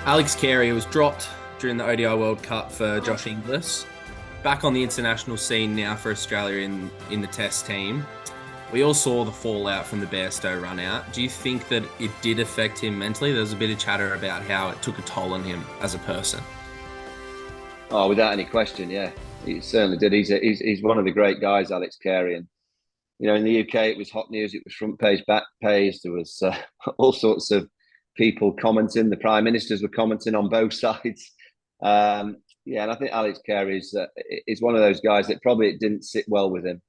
Alex Carey was dropped during the ODI World Cup for Josh Inglis. Back on the international scene now for Australia in the Test team. We all saw the fallout from the Bairstow run out. Do you think that it did affect him mentally? There was a bit of chatter about how it took a toll on him as a person. Oh, without any question, yeah, he certainly did. He's one of the great guys, Alex Carey, and in the UK it was hot news. It was front page, back page. There was all sorts of people commenting. The prime ministers were commenting on both sides. Yeah, and I think Alex Carey is one of those guys that probably didn't sit well with him.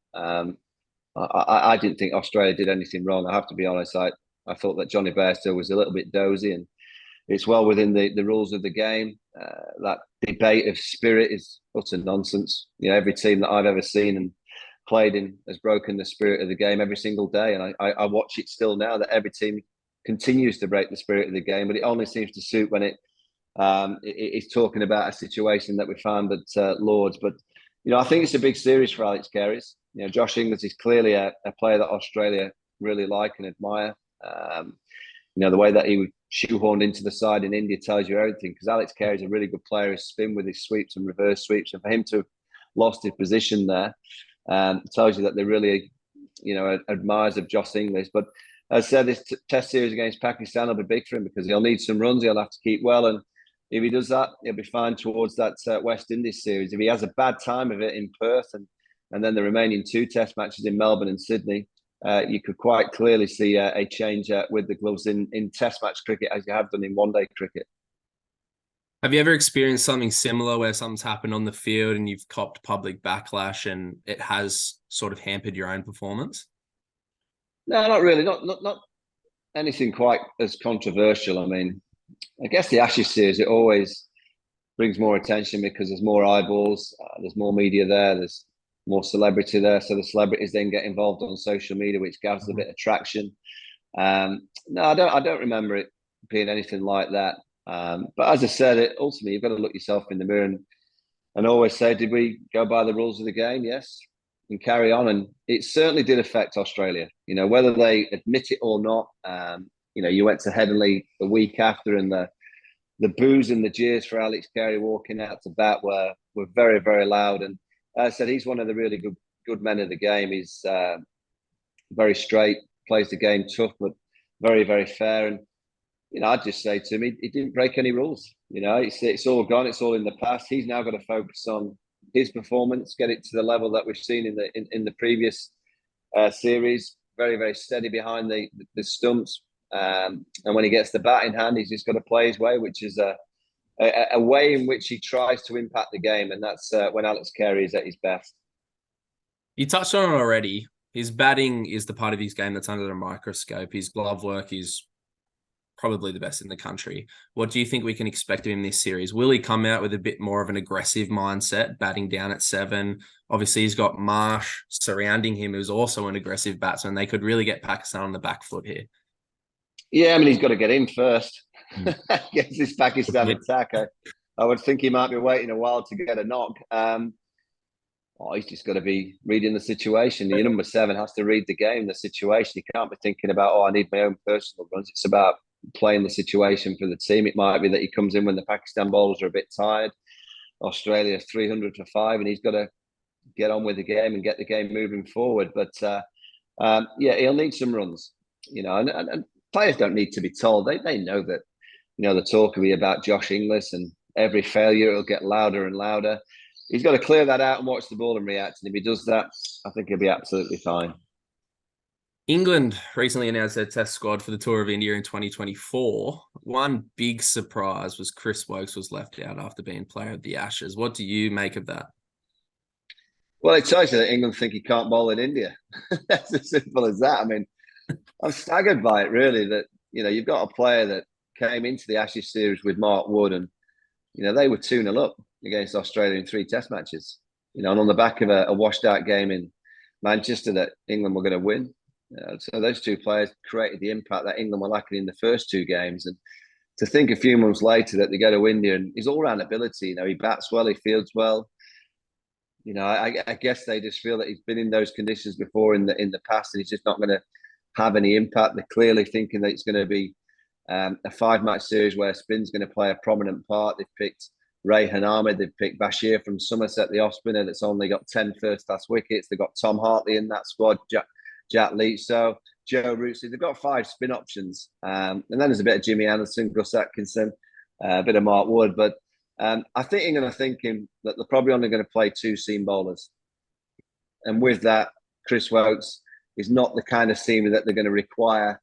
I didn't think Australia did anything wrong. I have to be honest. I thought that Johnny Bairstow was a little bit dozy, and it's well within the rules of the game. That debate of spirit is utter nonsense. Every team that I've ever seen and played in has broken the spirit of the game every single day, and I watch it still now that every team continues to break the spirit of the game, but it only seems to suit when it's talking about a situation that we found at Lords. But I think it's a big series for Alex Carey. Josh Inglis is clearly a player that Australia really like and admire. The way that he was shoehorned into the side in India tells you everything, because Alex Carey is a really good player. His spin with his sweeps and reverse sweeps, and for him to have lost his position there tells you that they really, admires of Josh Inglis. But as I said, this Test series against Pakistan will be big for him because he'll need some runs. He'll have to keep well, and if he does that, he'll be fine towards that West Indies series. If he has a bad time of it in Perth and then the remaining two Test matches in Melbourne and Sydney, you could quite clearly see a change with the gloves in Test match cricket as you have done in one-day cricket. Have you ever experienced something similar where something's happened on the field and you've copped public backlash and it has sort of hampered your own performance? No, not really. Not anything quite as controversial. I mean, I guess the Ashes series, it always brings more attention because there's more eyeballs, there's more media there, there's more celebrity there. So the celebrities then get involved on social media, which gives a bit of traction. No, I don't remember it being anything like that. But as I said, ultimately you've got to look yourself in the mirror and always say, did we go by the rules of the game? Yes, and carry on. And it certainly did affect Australia. Whether they admit it or not. You went to Headingley the week after, and the boos and the jeers for Alex Carey walking out to bat were very, very loud. And as I said, he's one of the really good men of the game. He's very straight, plays the game tough, but very, very fair. And I'd just say to him, he didn't break any rules. It's all gone. It's all in the past. He's now got to focus on his performance, get it to the level that we've seen in the previous series. Very, very steady behind the stumps. And when he gets the bat in hand, he's just got to play his way, which is a way in which he tries to impact the game. And that's when Alex Carey is at his best. You touched on it already. His batting is the part of his game that's under a microscope. His glove work is probably the best in the country. What do you think we can expect of him this series? Will he come out with a bit more of an aggressive mindset, batting down at 7? Obviously, he's got Marsh surrounding him, who's also an aggressive batsman. They could really get Pakistan on the back foot here. Yeah, I mean, he's got to get in first against this Pakistan attack. I would think he might be waiting a while to get a knock. He's just got to be reading the situation. Your number 7 has to read the game, the situation. He can't be thinking about, I need my own personal runs. It's about playing the situation for the team. It might be that he comes in when the Pakistan bowlers are a bit tired. Australia 300 for 5, and he's got to get on with the game and get the game moving forward. But yeah, he'll need some runs, and players don't need to be told. They know that, the talk will be about Josh Inglis, and every failure it'll get louder and louder. He's got to clear that out and watch the ball and react. And if he does that, I think he'll be absolutely fine. England recently announced their test squad for the Tour of India in 2024. One big surprise was Chris Woakes was left out after being player of the Ashes. What do you make of that? Well, it tells you that England think he can't bowl in India. That's as simple as that. I mean, I'm staggered by it, really, that, you've got a player that came into the Ashes series with Mark Wood, and, they were 2-0 up against Australia in 3 test matches, and on the back of a washed out game in Manchester that England were going to win. So those 2 players created the impact that England were lacking in the first 2 games. And to think a few months later that they go to India, and his all-round ability, he bats well, he fields well. I guess they just feel that he's been in those conditions before in the past, and he's just not going to have any impact. They're clearly thinking that it's going to be a 5-match series where spin's going to play a prominent part. They've picked Ray Hanami, they've picked Bashir from Somerset, the off spinner that's only got 10 first-class wickets. They've got Tom Hartley in that squad, Jack Leach, so Joe Root. They've got 5 spin options. And then there's a bit of Jimmy Anderson, Gus Atkinson, a bit of Mark Wood. But I think England are thinking that they're probably only going to play 2 seam bowlers. And with that, Chris Woakes is not the kind of seamer that they're going to require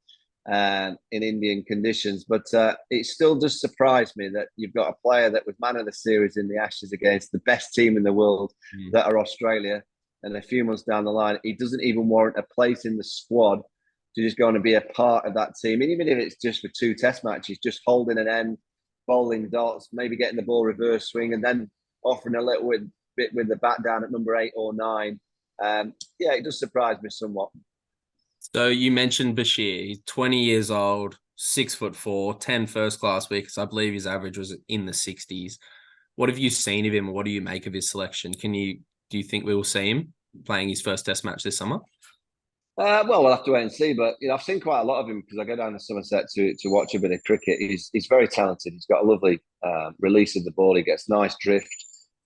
in Indian conditions. But it still does surprise me that you've got a player that was man of the series in the Ashes against the best team in the world, that are Australia, and a few months down the line, he doesn't even warrant a place in the squad to just go on and be a part of that team. And even if it's just for 2 test matches, just holding an end, bowling dots, maybe getting the ball reverse swing, and then offering a little bit with the bat down at number 8 or 9. Yeah, it does surprise me somewhat. So you mentioned Bashir. He's 20 years old, 6'4", 10 first-class wickets. I believe his average was in the 60s. What have you seen of him? What do you make of his selection? Do you think we will see him playing his first Test match this summer? Well, we'll have to wait and see. But I've seen quite a lot of him because I go down to Somerset to watch a bit of cricket. He's very talented. He's got a lovely release of the ball. He gets nice drift,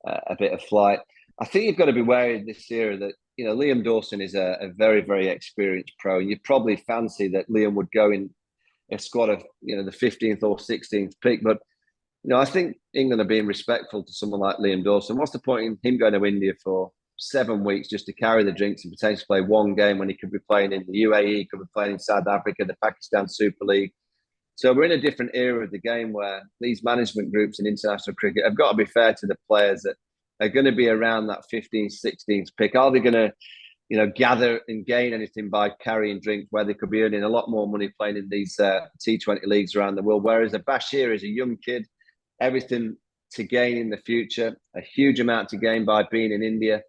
a bit of flight. I think you've got to be wary this year that Liam Dawson is a very, very experienced pro. And you probably fancy that Liam would go in a squad of the 15th or 16th pick. But I think England are being respectful to someone like Liam Dawson. What's the point in him going to India for 7 weeks just to carry the drinks and potentially play 1 game when he could be playing in the UAE, could be playing in South Africa, the Pakistan Super League? So we're in a different era of the game where these management groups in international cricket have got to be fair to the players that are going to be around that 15th, 16th pick. Are they going to gather and gain anything by carrying drinks where they could be earning a lot more money playing in these T20 leagues around the world? Whereas a Bashir is a young kid, everything to gain in the future, a huge amount to gain by being in India,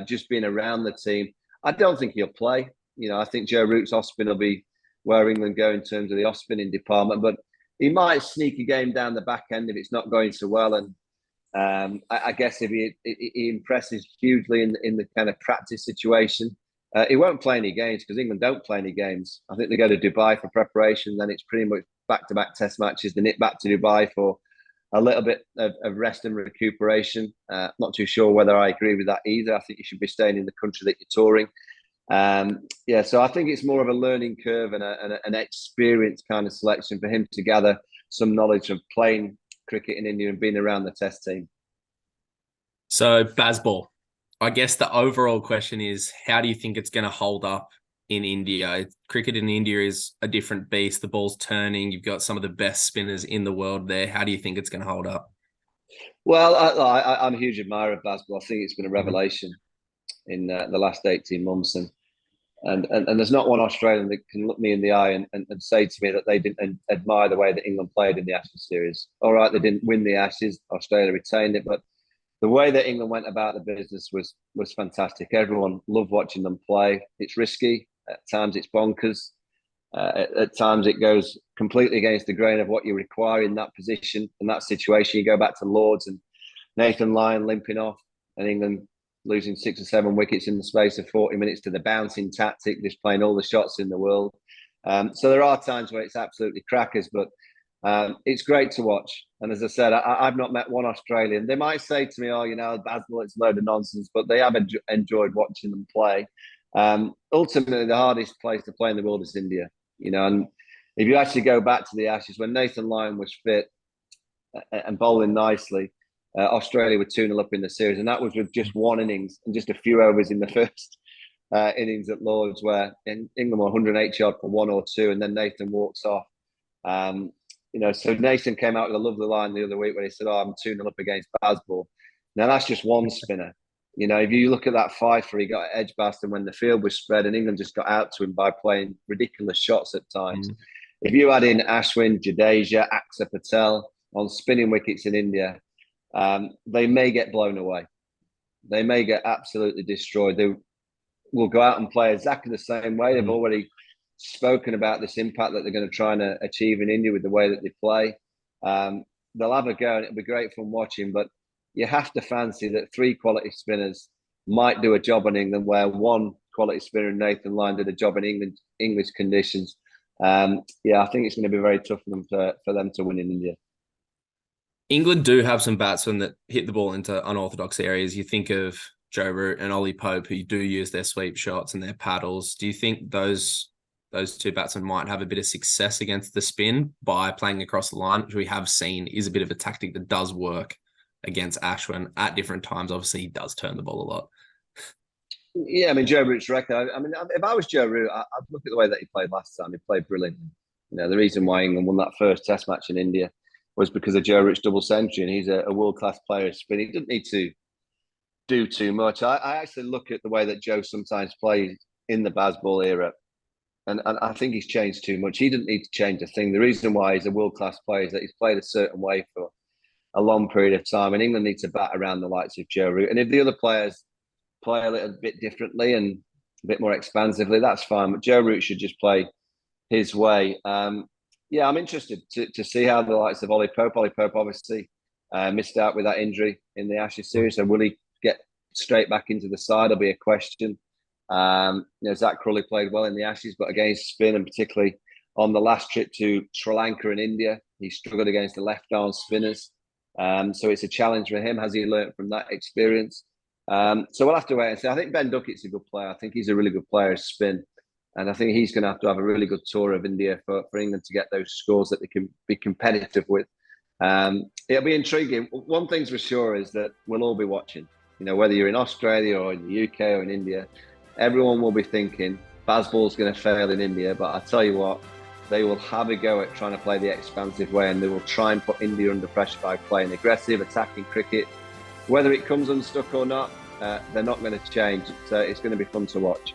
just being around the team. I don't think he'll play. I think Joe Root's off spin will be where England go in terms of the off spinning department, but he might sneak a game down the back end if it's not going so well. And I guess if he impresses hugely in the kind of practice situation, he won't play any games because England don't play any games. I think they go to Dubai for preparation, then it's pretty much back-to-back Test matches. They nip back to Dubai for a little bit of rest and recuperation. Not too sure whether I agree with that either. I think you should be staying in the country that you're touring. So I think it's more of a learning curve and an experience kind of selection for him to gather some knowledge of playing cricket in India and being around the Test team. So Bazball, I guess the overall question is, how do you think it's going to hold up in India? Cricket in India is a different beast. The ball's turning. You've got some of the best spinners in the world there. How do you think it's going to hold up? Well, I'm a huge admirer of Bazball. I think it's been a revelation in the last 18 months. And there's not one Australian that can look me in the eye and say to me that they didn't admire the way that England played in the Ashes series. All right, they didn't win the Ashes. Australia retained it. But the way that England went about the business was fantastic. Everyone loved watching them play. It's risky. At times it's bonkers. At times it goes completely against the grain of what you require in that position, in that situation. You go back to Lords and Nathan Lyon limping off and England losing 6 or 7 wickets in the space of 40 minutes to the bouncing tactic, just playing all the shots in the world. So there are times where it's absolutely crackers, but it's great to watch. And as I said, I've not met one Australian. They might say to me, Bazball, it's a load of nonsense, but they have enjoyed watching them play. Ultimately, the hardest place to play in the world is India. And if you actually go back to the Ashes, when Nathan Lyon was fit and bowling nicely, Australia were 2-0 up in the series, and that was with just 1 innings and just a few overs in the first innings at Lords, where England were 108 yard for 1 or 2, and then Nathan walks off. So Nathan came out with a lovely line the other week when he said, I'm 2-0 up against Bazball. Now that's just one spinner. If you look at that fifer, he got Edgbaston when the field was spread, and England just got out to him by playing ridiculous shots at times. If you add in Ashwin, Jadeja, Axar Patel on spinning wickets in India, they may get blown away. They may get absolutely destroyed. They will go out and play exactly the same way. They've already spoken about this impact that they're going to try and achieve in India with the way that they play. They'll have a go, and it'll be great fun watching. But you have to fancy that 3 quality spinners might do a job in England, where 1 quality spinner, Nathan Lyon, did a job in English conditions. Yeah, I think it's going to be very tough for them to win in India. England do have some batsmen that hit the ball into unorthodox areas. You think of Joe Root and Ollie Pope, who do use their sweep shots and their paddles. Do you think those two batsmen might have a bit of success against the spin by playing across the line, which we have seen is a bit of a tactic that does work against Ashwin at different times? Obviously, he does turn the ball a lot. Yeah, I mean, Joe Root's record. I mean, if I was Joe Root, I'd look at the way that he played last time. He played brilliant. You know, the reason why England won that first Test match in India was because of Joe Root's double century, and he's a world-class player at spin. He doesn't need to do too much. I actually look at the way that Joe sometimes plays in the Bazball era, and I think he's changed too much. He didn't need to change a thing. The reason why he's a world-class player is that he's played a certain way for a long period of time, and England needs to bat around the likes of Joe Root. And if the other players play a little bit differently and a bit more expansively, that's fine. But Joe Root should just play his way. Yeah, I'm interested to see how the likes of Ollie Pope obviously missed out with that injury in the Ashes series. So will he get straight back into the side? Will be a question. Zach Crawley played well in the Ashes, but against spin, and particularly on the last trip to Sri Lanka and India, he struggled against the left-arm spinners. So it's a challenge for him. Has he learned from that experience? So we'll have to wait and see. I think Ben Duckett's a good player. I think he's a really good player at spin. And I think he's going to have a really good tour of India for England to get those scores that they can be competitive with. It'll be intriguing. One thing's for sure is that we'll all be watching. You know, whether you're in Australia or in the UK or in India, everyone will be thinking Bazball's going to fail in India. But I tell you what, they will have a go at trying to play the expansive way, and they will try and put India under pressure by playing aggressive, attacking cricket. Whether it comes unstuck or not, they're not going to change. It's going to be fun to watch.